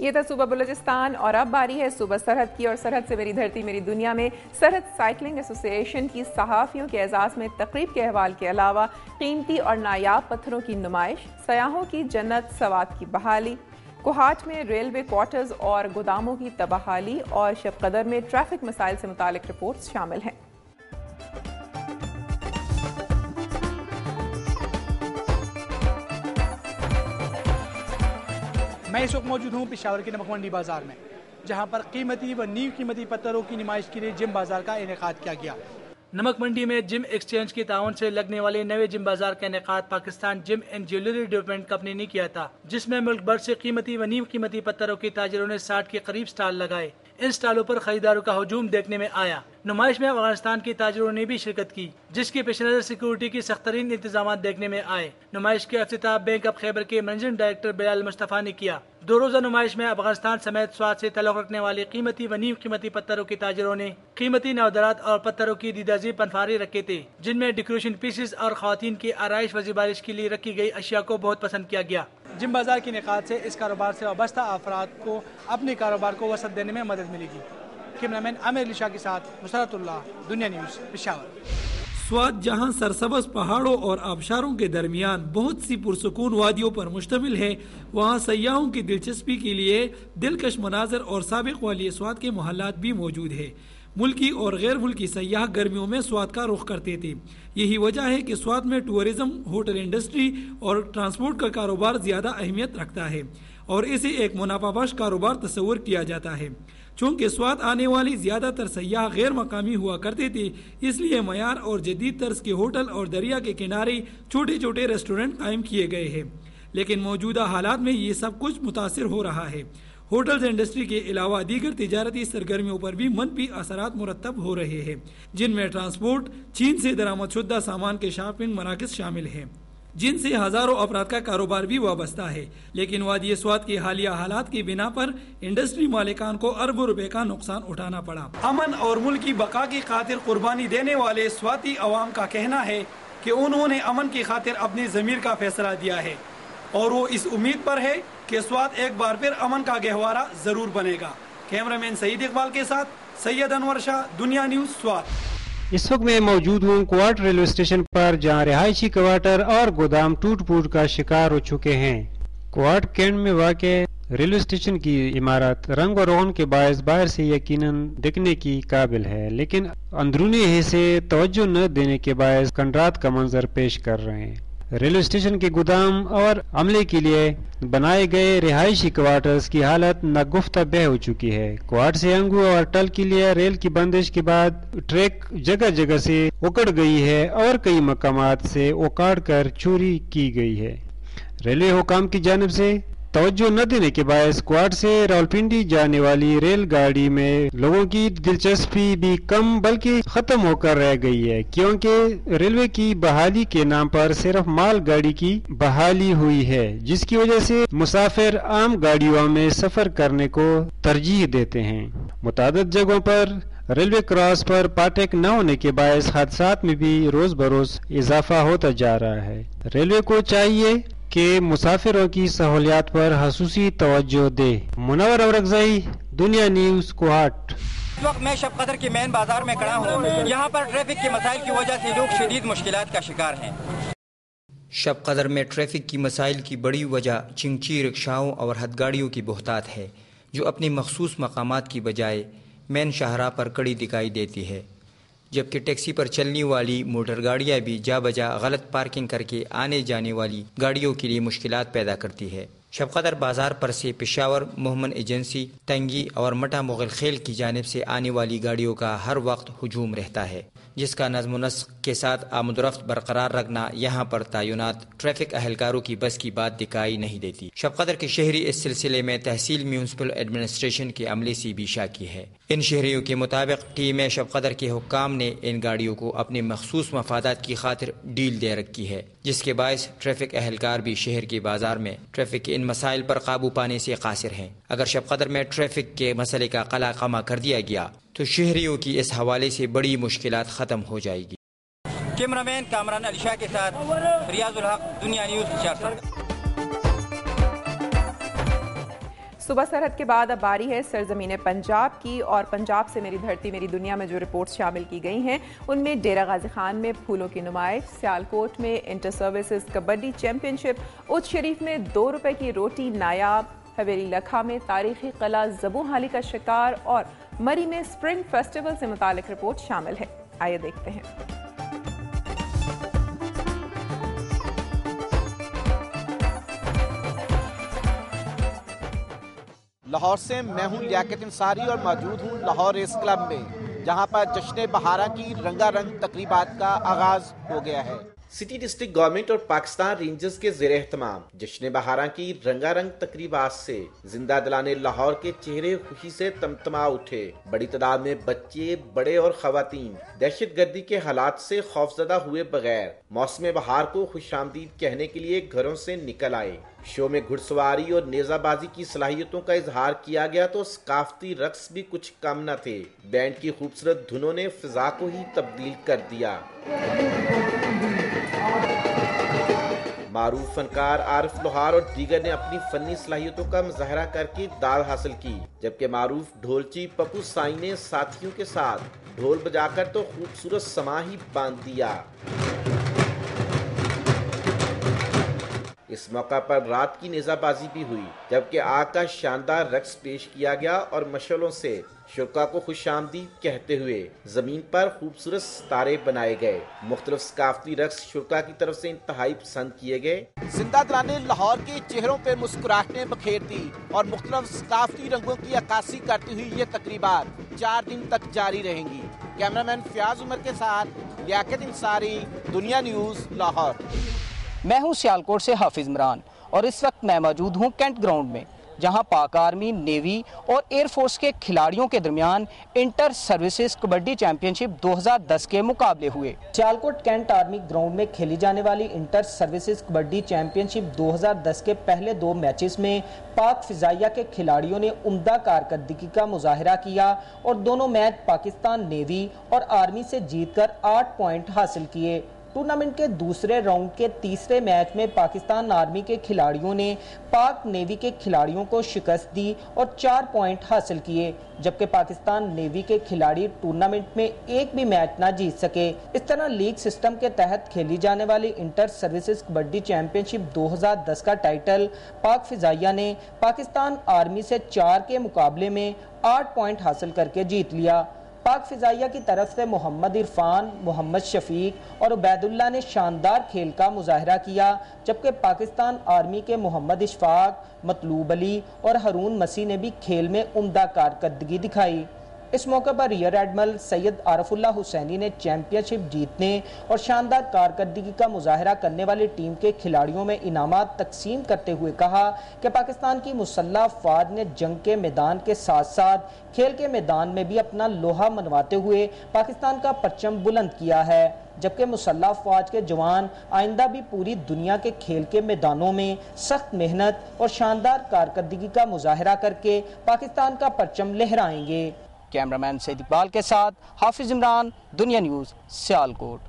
یہ تھا صوبہ بلوچستان، اور اب باری ہے صوبہ سرحد کی، اور سرحد سے میری دھرتی میری دنیا میں سرحد سائیکلنگ ایسوسی ایشن کی صحافیوں کے اعزاز میں تقریب کے احوال کے علاوہ قیمتی اور نایاب پتھروں کی نمائش، سیاحوں کی جنت سوات کی بحالی، کوہاٹ میں ریلوے کوارٹرز اور گوداموں کی تباہی اور شب قدر میں ٹریفک مسائل سے متعلق رپورٹس شامل ہیں۔ میں اس وقت موجود ہوں پشاور کے نمک منڈی بازار میں، جہاں پر قیمتی و نیو قیمتی پتھروں کی نمائش کے لیے جم بازار کا انعقاد کیا گیا۔ نمک منڈی میں جم ایکسچینج کے تعاون سے لگنے والے نئے جم بازار کا انعقاد Pakistan gym and jewellery development company نے کیا تھا، جس میں ملک بھر سے قیمتی و نیو قیمتی پتھروں کے تاجروں نے 60 کے قریب سٹال لگائے۔ ان سٹالوں پر خریداروں کا ہجوم دیکھنے میں آیا۔ نمائش میں افغانستان کے تاجروں نے بھی شرکت کی، جس کے پیش نظر سیکورٹی کی سخت ترین انتظامات دیکھنے میں آئے۔ نمائش کے افتتاح بینک آف خیبر کے منیجنگ ڈائریکٹر بلال مصطفیٰ نے کیا۔ 2 روزہ نمائش میں افغانستان سمیت سوات سے تعلق رکھنے والے قیمتی و نیو قیمتی پتھروں کے تاجروں نے قیمتی نوادرات اور پتھروں کی دیدازی پنفارے رکھے تھے، جن میں ڈیکوریشن پیسز اور خواتین کی آرائش و زیبائش کے لیے رکھی گئی اشیاء کو بہت پسند کیا گیا۔ جم بازار کے انعقاد سے اس کاروبار سے وابستہ افراد کو اپنے کاروبار کو وسعت دینے میں مدد ملے گی۔ کیمرامین عامر علی شاہ کے ساتھ نصرت اللہ، دنیا نیوز، پشاور۔ سوات جہاں سرسبز پہاڑوں اور آبشاروں کے درمیان بہت سی پرسکون وادیوں پر مشتمل ہے، وہاں سیاحوں کی دلچسپی کے لیے دلکش مناظر اور سابق والی سوات کے محلات بھی موجود ہے۔ ملکی اور غیر ملکی سیاح گرمیوں میں سوات کا رخ کرتے تھے۔ یہی وجہ ہے کہ سوات میں ٹورزم، ہوٹل انڈسٹری اور ٹرانسپورٹ کا کاروبار زیادہ اہمیت رکھتا ہے اور اسے ایک منافع بخش کاروبار تصور کیا جاتا ہے۔ چونکہ سوات آنے والی زیادہ تر سیاح غیر مقامی ہوا کرتے تھے، اس لیے معیار اور جدید طرز کے ہوٹل اور دریا کے کنارے چھوٹے چھوٹے ریسٹورنٹ قائم کیے گئے ہیں، لیکن موجودہ حالات میں یہ سب کچھ متاثر ہو رہا ہے۔ ہوٹلز انڈسٹری کے علاوہ دیگر تجارتی سرگرمیوں پر بھی منفی اثرات مرتب ہو رہے ہیں، جن میں ٹرانسپورٹ، چین سے درآمد شدہ سامان کے شاپنگ مراکز شامل ہیں، جن سے ہزاروں افراد کا کاروبار بھی وابستہ ہے۔ لیکن وادی سوات کے حالیہ حالات کی بنا پر انڈسٹری مالکان کو اربوں روپے کا نقصان اٹھانا پڑا۔ امن اور ملک کی بقا کی خاطر قربانی دینے والے سواتی عوام کا کہنا ہے کہ انہوں نے امن کی خاطر اپنی ضمیر کا فیصلہ دیا ہے، اور وہ اس امید پر ہے کہ سوات ایک بار پھر امن کا گہوارہ ضرور بنے گا۔ کیمرامین سعید اقبال کے ساتھ سید انور شاہ، دنیا نیوز، سوات۔ اس وقت میں موجود ہوں کوارٹ ریلوے اسٹیشن پر، جہاں رہائشی کوارٹر اور گودام ٹوٹ پھوٹ کا شکار ہو چکے ہیں۔ کوارٹ کینٹ میں واقع ریلوے اسٹیشن کی عمارت رنگ و رون کے باعث باہر سے یقیناً دیکھنے کی قابل ہے، لیکن اندرونی حصے توجہ نہ دینے کے باعث کنڈرات کا منظر پیش کر رہے ہیں۔ ریلوے اسٹیشن کے گودام اور عملے کے لیے بنائے گئے رہائشی کوارٹرز کی حالت ناگفتہ بہ ہو چکی ہے۔ کوارٹ سے انگو اور ٹل کے لیے ریل کی بندش کے بعد ٹریک جگہ جگہ سے اکڑ گئی ہے اور کئی مقامات سے اکاڑ کر چوری کی گئی ہے۔ ریلوے حکام کی جانب سے توجہ نہ دینے کے باعث کوارٹ سے راولپنڈی جانے والی ریل گاڑی میں لوگوں کی دلچسپی بھی کم بلکہ ختم ہو کر رہ گئی ہے، کیونکہ ریلوے کی بحالی کے نام پر صرف مال گاڑی کی بحالی ہوئی ہے، جس کی وجہ سے مسافر عام گاڑیوں میں سفر کرنے کو ترجیح دیتے ہیں۔ متعدد جگہوں پر ریلوے کراس پر پاٹیک نہ ہونے کے باعث حادثات میں بھی روز بروز اضافہ ہوتا جا رہا ہے۔ ریلوے کو چاہیے کہ مسافروں کی سہولیات پر خصوصی توجہ دے۔ منور اورکزئی، دنیا نیوز، کوہاٹ۔ اس وقت میں شب قدر کے مین بازار میں کھڑا ہوں۔ یہاں پر ٹریفک کے مسائل کی وجہ سے لوگ شدید مشکلات کا شکار ہیں۔ شب قدر میں ٹریفک کی مسائل کی بڑی وجہ چنگچی رکشاؤں اور ہتھ گاڑیوں کی بہتات ہے، جو اپنی مخصوص مقامات کی بجائے مین شاہراہ پر کڑی دکھائی دیتی ہے، جبکہ ٹیکسی پر چلنے والی موٹر گاڑیاں بھی جا بجا غلط پارکنگ کر کے آنے جانے والی گاڑیوں کے لیے مشکلات پیدا کرتی ہے۔ شب قدر بازار پر سے پشاور، مومن ایجنسی، تنگی اور مٹا مغل خیل کی جانب سے آنے والی گاڑیوں کا ہر وقت ہجوم رہتا ہے، جس کا نظم و نسق کے ساتھ آمد و رفت برقرار رکھنا یہاں پر تعینات ٹریفک اہلکاروں کی بس کی بات دکھائی نہیں دیتی۔ شب قدر کے شہری اس سلسلے میں تحصیل میونسپل ایڈمنسٹریشن کے عملے سے بھی شاکی ہے۔ ان شہریوں کے مطابق ٹیم شب قدر کے حکام نے ان گاڑیوں کو اپنے مخصوص مفادات کی خاطر ڈیل دے رکھی ہے، جس کے باعث ٹریفک اہلکار بھی شہر کے بازار میں ٹریفک کے ان مسائل پر قابو پانے سے قاصر ہیں۔ اگر شب قدر میں ٹریفک کے مسئلے کا قلع قمع کر دیا گیا تو شہریوں کی اس حوالے سے بڑی مشکلات ختم ہو جائے گی۔ کیمرامین کامران علی شاہ کے ساتھ ریاض الحق، دنیا نیوز، پشاور۔ صبح سرحد کے بعد اب باری ہے سرزمین پنجاب کی، اور پنجاب سے میری دھرتی میری دنیا میں جو رپورٹس شامل کی گئی ہیں ان میں ڈیرہ غازی خان میں پھولوں کی نمائش، سیالکوٹ میں انٹر سروسز کبڈی چیمپئن شپ، اچ شریف میں 2 روپے کی روٹی نایاب، حویلی لکھا میں تاریخی قلعہ زبوں حالی کا شکار، اور مری میں اسپرنگ فیسٹیول سے متعلق رپورٹ شامل ہے۔ آئیے دیکھتے ہیں۔ لاہور سے میں ہوں لیاقت انصاری اور موجود ہوں لاہور ریس کلب میں، جہاں پر جشن بہارہ کی رنگا رنگ تقریبات کا آغاز ہو گیا ہے۔ سٹی ڈسٹرکٹ گورنمنٹ اور پاکستان رینجرز کے زیر اہتمام جشن بہارہ کی رنگا رنگ تقریبات سے زندہ دلانے لاہور کے چہرے خوشی سے تمتما اٹھے۔ بڑی تعداد میں بچے، بڑے اور خواتین دہشت گردی کے حالات سے خوفزدہ ہوئے بغیر موسم بہار کو خوش آمدید کہنے کے لیے گھروں سے نکل آئے۔ شو میں گھڑ سواری اور نیزہ بازی کی صلاحیتوں کا اظہار کیا گیا تو ثقافتی رقص بھی کچھ کم نہ تھے۔ بینڈ کی خوبصورت دھنوں نے فضا کو ہی تبدیل کر دیا۔ معروف فنکار عارف لوہار اور دیگر نے اپنی فنی صلاحیتوں کا مظاہرہ کر کے داد حاصل کی، جبکہ معروف ڈھولچی پپو سائی نے ساتھیوں کے ساتھ ڈھول بجا کر تو خوبصورت سما ہی باندھ دیا۔ اس موقع پر رات کی نیزہ بازی بھی ہوئی، جبکہ آگ کا شاندار رقص پیش کیا گیا اور مشعلوں سے شرکا کو خوش آمدید کہتے ہوئے زمین پر خوبصورت ستارے بنائے گئے۔ مختلف ثقافتی رقص شرکا کی طرف سے انتہائی پسند کیے گئے۔ زندہ دلانے لاہور کے چہروں پہ مسکراہٹیں بکھیر دی اور مختلف ثقافتی رنگوں کی عکاسی کرتی ہوئی یہ تقریبات 4 دن تک جاری رہیں گی۔ کیمرامین فیاض عمر کے ساتھ لیاقت انصاری، دنیا نیوز، لاہور۔ میں ہوں سیالکوٹ سے حافظ عمران، اور اس وقت میں موجود ہوں کینٹ گراؤنڈ میں، جہاں پاک آرمی، نیوی اور ایئر فورس کے کھلاڑیوں کے درمیان انٹر سروسز کبڈی چیمپئن شپ 2010 کے مقابلے ہوئے۔ سیالکوٹ کینٹ آرمی گراؤنڈ میں کھیلی جانے والی انٹر سروسز کبڈی چیمپئن شپ 2010 کے پہلے 2 میچز میں پاک فضائیہ کے کھلاڑیوں نے عمدہ کارکردگی کا مظاہرہ کیا اور دونوں میچ پاکستان نیوی اور آرمی سے جیت کر 8 پوائنٹ حاصل کیے۔ ٹورنامنٹ کے دوسرے راؤنڈ کے تیسرے میچ میں پاکستان آرمی کے کھلاڑیوں نے پاک نیوی کے کھلاڑیوں کو شکست دی اور 4 پوائنٹ حاصل کیے، جبکہ پاکستان نیوی کے کھلاڑی ٹورنامنٹ میں ایک بھی میچ نہ جیت سکے۔ اس طرح لیگ سسٹم کے تحت کھیلی جانے والی انٹر سروسز کبڈی چیمپئن شپ 2010 کا ٹائٹل پاک فضائیہ نے پاکستان آرمی سے 4 کے مقابلے میں 8 پوائنٹ حاصل کر کے جیت لیا۔ پاک فضائیہ کی طرف سے محمد عرفان، محمد شفیق اور عبید اللہ نے شاندار کھیل کا مظاہرہ کیا، جبکہ پاکستان آرمی کے محمد اشفاق، مطلوب علی اور ہارون مسیح نے بھی کھیل میں عمدہ کارکردگی دکھائی۔ اس موقع پر ریئر ایڈمرل سید عارف اللہ حسینی نے چیمپئن شپ جیتنے اور شاندار کارکردگی کا مظاہرہ کرنے والی ٹیم کے کھلاڑیوں میں انعامات تقسیم کرتے ہوئے کہا کہ پاکستان کی مسلح افواج نے جنگ کے میدان کے ساتھ ساتھ کھیل کے میدان میں بھی اپنا لوہا منواتے ہوئے پاکستان کا پرچم بلند کیا ہے، جبکہ مسلح افواج کے جوان آئندہ بھی پوری دنیا کے کھیل کے میدانوں میں سخت محنت اور شاندار کارکردگی کا مظاہرہ کر کے پاکستان کا پرچم لہرائیں گے۔ کیمرامین سید اقبال کے ساتھ حافظ عمران، دنیا نیوز، سیالکوٹ۔